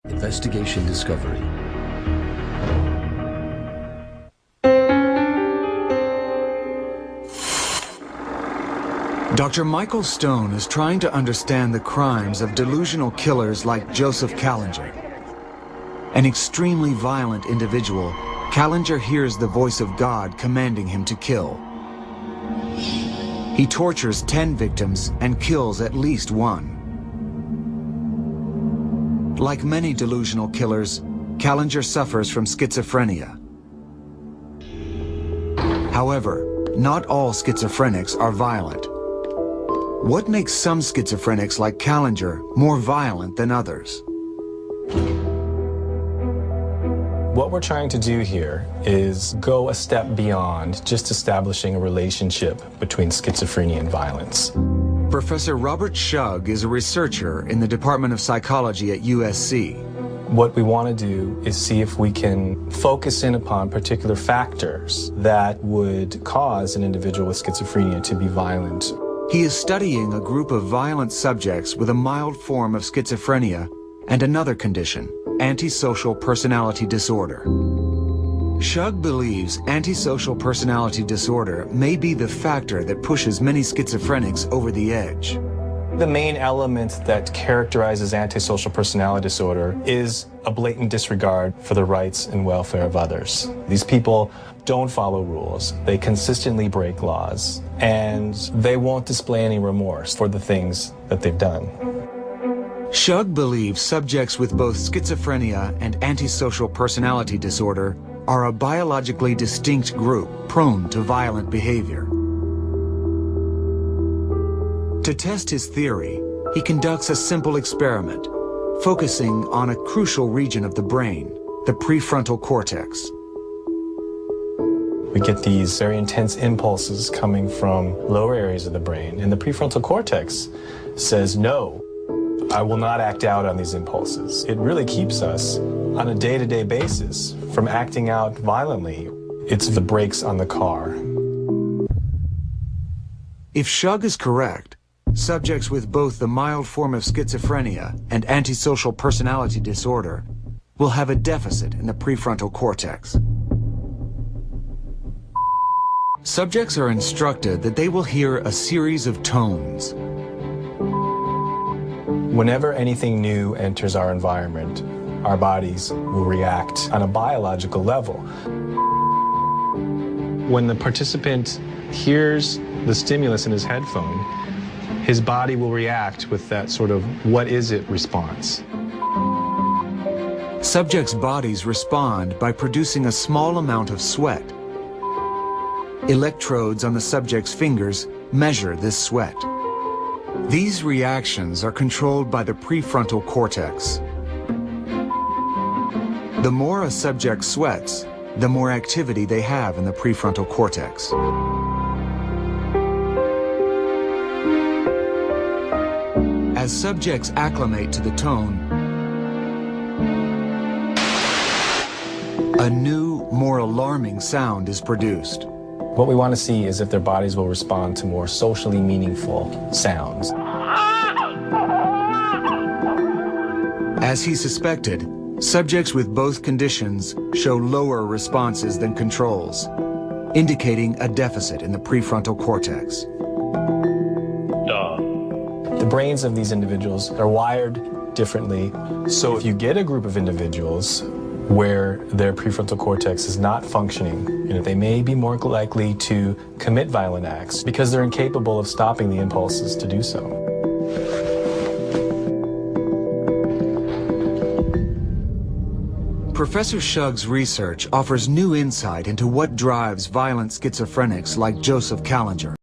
Investigation Discovery. Dr. Michael Stone is trying to understand the crimes of delusional killers like Joseph Callinger. An extremely violent individual, Callinger hears the voice of God commanding him to kill. He tortures 10 victims and kills at least one. Like many delusional killers, Callinger suffers from schizophrenia. However, not all schizophrenics are violent. What makes some schizophrenics like Callinger more violent than others? What we're trying to do here is go a step beyond just establishing a relationship between schizophrenia and violence. Professor Robert Shug is a researcher in the Department of Psychology at USC. What we want to do is see if we can focus in upon particular factors that would cause an individual with schizophrenia to be violent. He is studying a group of violent subjects with a mild form of schizophrenia and another condition, antisocial personality disorder. Shug believes antisocial personality disorder may be the factor that pushes many schizophrenics over the edge. The main element that characterizes antisocial personality disorder is a blatant disregard for the rights and welfare of others. These people don't follow rules, they consistently break laws, and they won't display any remorse for the things that they've done. Shug believes subjects with both schizophrenia and antisocial personality disorder are a biologically distinct group prone to violent behavior. To test his theory, he conducts a simple experiment, focusing on a crucial region of the brain, the prefrontal cortex. We get these very intense impulses coming from lower areas of the brain, and the prefrontal cortex says, no, I will not act out on these impulses. It really keeps us on a day-to-day basis from acting out violently. It's the brakes on the car. If Shug is correct, subjects with both the mild form of schizophrenia and antisocial personality disorder will have a deficit in the prefrontal cortex. Subjects are instructed that they will hear a series of tones. Whenever anything new enters our environment, our bodies will react on a biological level. When the participant hears the stimulus in his headphone, his body will react with that sort of what is it response. Subjects' bodies respond by producing a small amount of sweat. Electrodes on the subject's fingers measure this sweat. These reactions are controlled by the prefrontal cortex. The more a subject sweats, the more activity they have in the prefrontal cortex. As subjects acclimate to the tone, a new, more alarming sound is produced. What we want to see is if their bodies will respond to more socially meaningful sounds. As he suspected, subjects with both conditions show lower responses than controls, indicating a deficit in the prefrontal cortex. The brains of these individuals are wired differently. So if you get a group of individuals where their prefrontal cortex is not functioning, they may be more likely to commit violent acts because they're incapable of stopping the impulses to do so. Professor Shug's research offers new insight into what drives violent schizophrenics like Joseph Callinger.